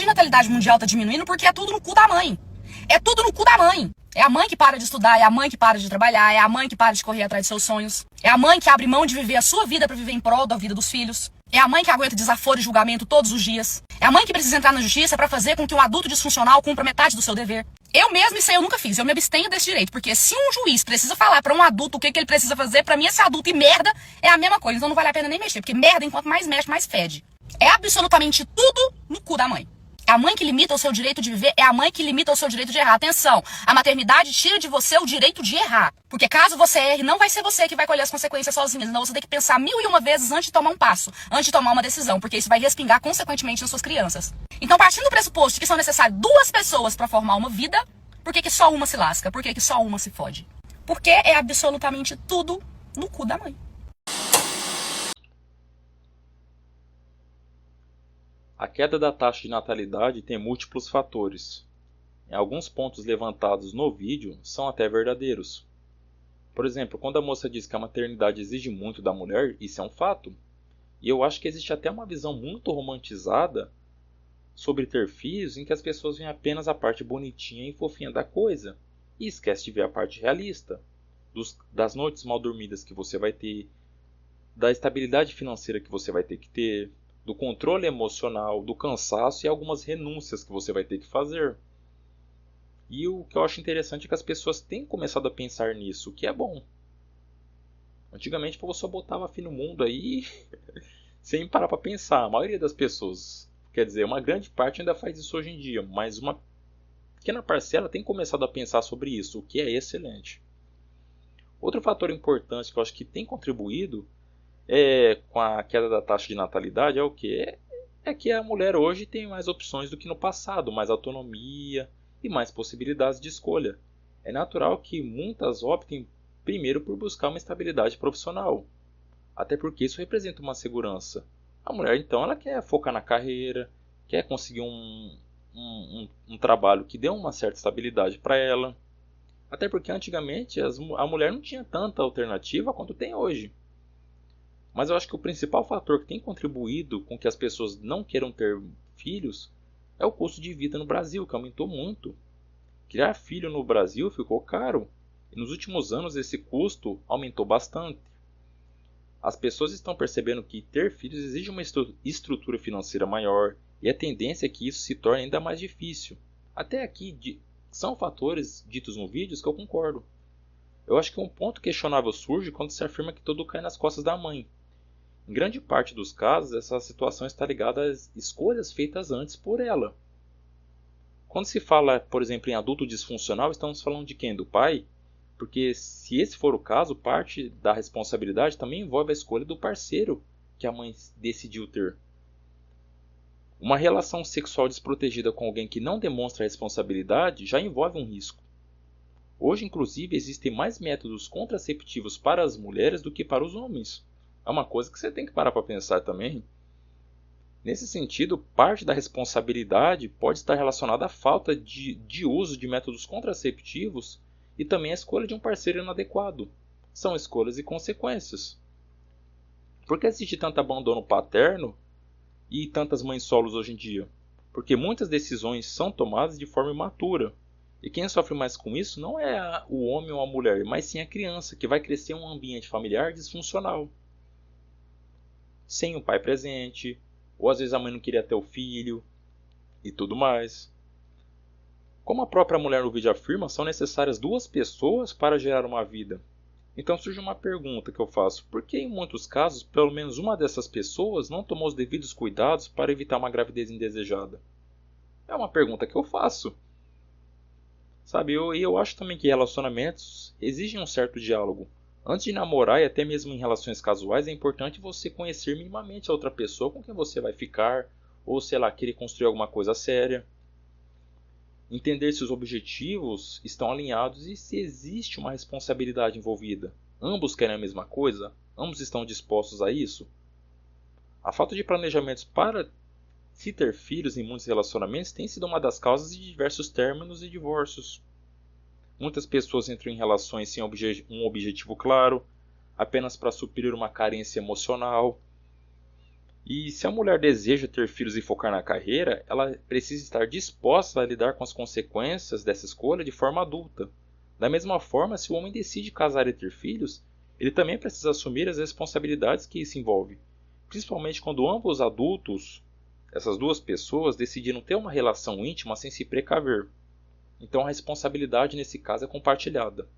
de natalidade mundial tá diminuindo porque é tudo no cu da mãe. É tudo no cu da mãe. É a mãe que para de estudar, é a mãe que para de trabalhar, é a mãe que para de correr atrás de seus sonhos. É a mãe que abre mão de viver a sua vida pra viver em prol da vida dos filhos. É a mãe que aguenta desaforo e julgamento todos os dias. É a mãe que precisa entrar na justiça pra fazer com que um adulto disfuncional cumpra metade do seu dever. Eu mesmo, isso aí eu nunca fiz, eu me abstenho desse direito. Porque se um juiz precisa falar pra um adulto o que ele precisa fazer, pra mim esse adulto e merda é a mesma coisa. Então não vale a pena nem mexer, porque merda, enquanto mais mexe, mais fede. É absolutamente tudo no cu da mãe. É a mãe que limita o seu direito de viver, é a mãe que limita o seu direito de errar. Atenção, a maternidade tira de você o direito de errar. Porque caso você erre, não vai ser você que vai colher as consequências sozinha. Então você tem que pensar 1001 vezes antes de tomar um passo, antes de tomar uma decisão, porque isso vai respingar consequentemente nas suas crianças. Então, partindo do pressuposto de que são necessárias duas pessoas para formar uma vida, por que só uma se lasca? Por que só uma se fode? Porque é absolutamente tudo no cu da mãe. A queda da taxa de natalidade tem múltiplos fatores. Em alguns pontos levantados no vídeo são até verdadeiros. Por exemplo, quando a moça diz que a maternidade exige muito da mulher, isso é um fato. E eu acho que existe até uma visão muito romantizada sobre ter filhos em que as pessoas veem apenas a parte bonitinha e fofinha da coisa e esquece de ver a parte realista, das noites mal dormidas que você vai ter, da estabilidade financeira que você vai ter que ter, do controle emocional, do cansaço e algumas renúncias que você vai ter que fazer. E o que eu acho interessante é que as pessoas têm começado a pensar nisso, o que é bom. Antigamente você só botava fim no mundo aí sem parar para pensar. A maioria das pessoas, quer dizer, uma grande parte ainda faz isso hoje em dia, mas uma pequena parcela tem começado a pensar sobre isso, o que é excelente. Outro fator importante que eu acho que tem contribuído com a queda da taxa de natalidade é o que? É que a mulher hoje tem mais opções do que no passado, mais autonomia e mais possibilidades de escolha. É natural que muitas optem primeiro por buscar uma estabilidade profissional, até porque isso representa uma segurança. A mulher então ela quer focar na carreira, quer conseguir um trabalho que dê uma certa estabilidade para ela, até porque antigamente a mulher não tinha tanta alternativa quanto tem hoje. Mas eu acho que o principal fator que tem contribuído com que as pessoas não queiram ter filhos é o custo de vida no Brasil, que aumentou muito. Criar filho no Brasil ficou caro, e nos últimos anos esse custo aumentou bastante. As pessoas estão percebendo que ter filhos exige uma estrutura financeira maior, e a tendência é que isso se torne ainda mais difícil. Até aqui são fatores ditos no vídeo que eu concordo. Eu acho que um ponto questionável surge quando se afirma que tudo cai nas costas da mãe. Em grande parte dos casos, essa situação está ligada às escolhas feitas antes por ela. Quando se fala, por exemplo, em adulto disfuncional, estamos falando de quem? Do pai? Porque se esse for o caso, parte da responsabilidade também envolve a escolha do parceiro que a mãe decidiu ter. Uma relação sexual desprotegida com alguém que não demonstra responsabilidade já envolve um risco. Hoje, inclusive, existem mais métodos contraceptivos para as mulheres do que para os homens. É uma coisa que você tem que parar para pensar também. Nesse sentido, parte da responsabilidade pode estar relacionada à falta de uso de métodos contraceptivos e também à escolha de um parceiro inadequado. São escolhas e consequências. Por que existe tanto abandono paterno e tantas mães solos hoje em dia? Porque muitas decisões são tomadas de forma imatura. E quem sofre mais com isso não é o homem ou a mulher, mas sim a criança, que vai crescer em um ambiente familiar disfuncional. Sem o pai presente, ou às vezes a mãe não queria ter o filho, e tudo mais. Como a própria mulher no vídeo afirma, são necessárias duas pessoas para gerar uma vida. Então surge uma pergunta que eu faço: por que em muitos casos, pelo menos uma dessas pessoas não tomou os devidos cuidados para evitar uma gravidez indesejada? É uma pergunta que eu faço. Sabe, eu acho também que relacionamentos exigem um certo diálogo. Antes de namorar e até mesmo em relações casuais, é importante você conhecer minimamente a outra pessoa com quem você vai ficar, ou sei lá, querer construir alguma coisa séria. Entender se os objetivos estão alinhados e se existe uma responsabilidade envolvida. Ambos querem a mesma coisa? Ambos estão dispostos a isso? A falta de planejamentos para se ter filhos em muitos relacionamentos tem sido uma das causas de diversos términos e divórcios. Muitas pessoas entram em relações sem um objetivo claro, apenas para suprir uma carência emocional. E se a mulher deseja ter filhos e focar na carreira, ela precisa estar disposta a lidar com as consequências dessa escolha de forma adulta. Da mesma forma, se o homem decide casar e ter filhos, ele também precisa assumir as responsabilidades que isso envolve, principalmente quando ambos adultos, essas duas pessoas, decidiram ter uma relação íntima sem se precaver. Então a responsabilidade nesse caso é compartilhada.